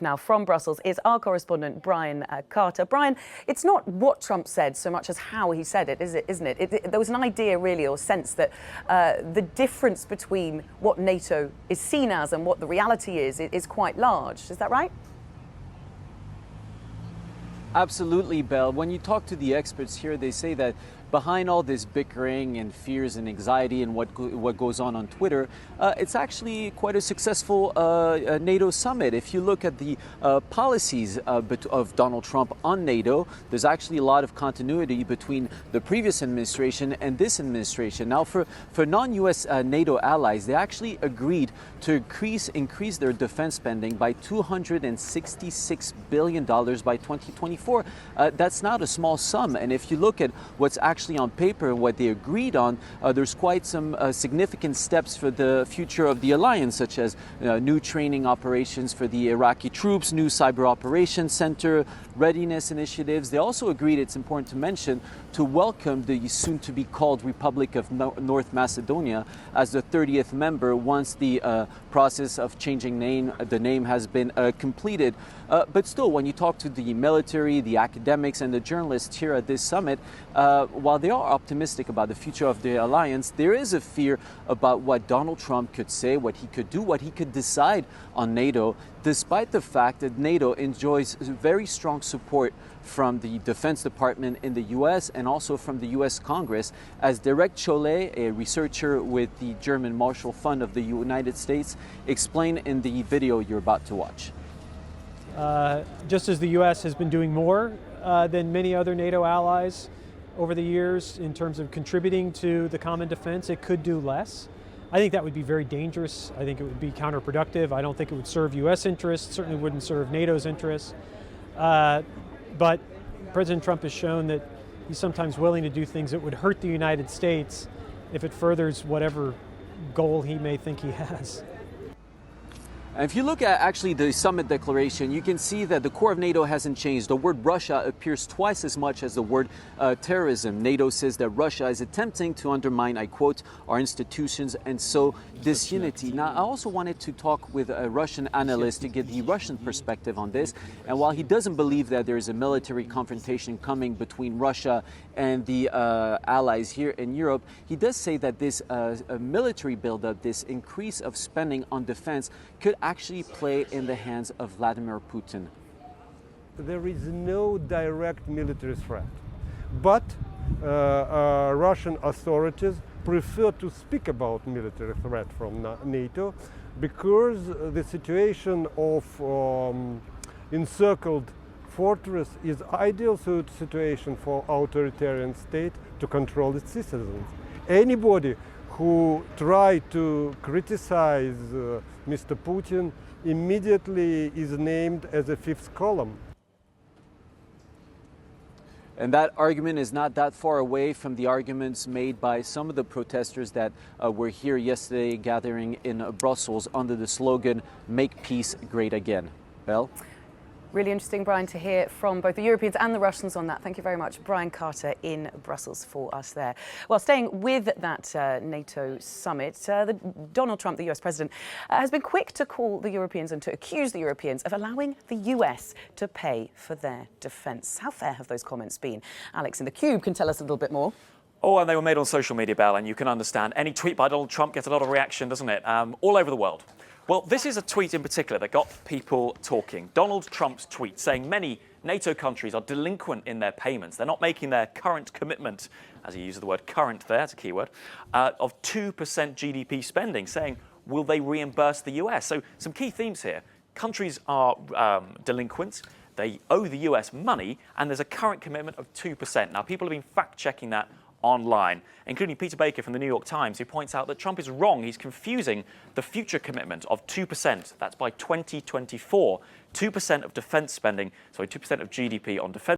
Now from Brussels is our correspondent Brian Carter. Brian, it's not what Trump said so much as how he said it, isn't it? There was an idea really, or sense that the difference between what NATO is seen as and what the reality is quite large. Is that right? Absolutely, Belle. When you talk to the experts here, they say that behind all this bickering and fears and anxiety and what goes on Twitter, it's actually quite a successful NATO summit. If you look at the policies of Donald Trump on NATO, there's actually a lot of continuity between the previous administration and this administration. Now, for non-U.S. NATO allies, they actually agreed to increase their defense spending by $266 billion by 2024. That's not a small sum. And if you look at what's actually on paper and what they agreed on, there's quite some significant steps for the future of the alliance, such as new training operations for the Iraqi troops, new cyber operations center, readiness initiatives. They also agreed, it's important to mention, to welcome the soon-to-be called Republic of North Macedonia as the 30th member once the process of changing the name has been completed. But still, when you talk to the military, the academics, and the journalists here at this summit, while they are optimistic about the future of the alliance, there is a fear about what Donald Trump could say, what he could do, what he could decide on NATO, despite the fact that NATO enjoys very strong support from the Defense Department in the U.S. and also from the U.S. Congress, as Derek Chollet, a researcher with the German Marshall Fund of the United States, explained in the video you're about to watch. Just as the U.S. has been doing more than many other NATO allies over the years in terms of contributing to the common defense, it could do less. I think that would be very dangerous. I think it would be counterproductive. I don't think it would serve U.S. interests, certainly wouldn't serve NATO's interests. But President Trump has shown that he's sometimes willing to do things that would hurt the United States if it furthers whatever goal he may think he has. And if you look at actually the summit declaration, you can see that the core of NATO hasn't changed. The word Russia appears twice as much as the word terrorism. NATO says that Russia is attempting to undermine, I quote, our institutions and sow disunity. Now, I also wanted to talk with a Russian analyst to get the Russian perspective on this. And while he doesn't believe that there is a military confrontation coming between Russia and the allies here in Europe, he does say that this military buildup, this increase of spending on defense, could actually play in the hands of Vladimir Putin. There is no direct military threat, but Russian authorities prefer to speak about military threat from NATO because the situation of encircled fortress is ideal situation for authoritarian state to control its citizens. Anybody who try to criticize Mr. Putin immediately is named as a fifth column. And that argument is not that far away from the arguments made by some of the protesters that were here yesterday gathering in Brussels under the slogan, "Make peace great again." Belle? Really interesting, Brian, to hear from both the Europeans and the Russians on that. Thank you very much, Brian Carter in Brussels for us there. Well, staying with that NATO summit, Donald Trump, the US president, has been quick to call the Europeans and to accuse the Europeans of allowing the US to pay for their defence. How fair have those comments been? Alex in the Cube can tell us a little bit more. Oh, and they were made on social media, Belle, and you can understand any tweet by Donald Trump gets a lot of reaction, doesn't it? All over the world. Well, this is a tweet in particular that got people talking. Donald Trump's tweet saying many NATO countries are delinquent in their payments. They're not making their current commitment, as he uses the word current there, that's a key word, of 2% GDP spending, saying, will they reimburse the US? So some key themes here. Countries are delinquent. They owe the US money, and there's a current commitment of 2%. Now, people have been fact-checking that online, including Peter Baker from the New York Times, who points out that Trump is wrong. He's confusing the future commitment of 2%. That's by 2024. 2% of defense spending, sorry, 2% of GDP on defense.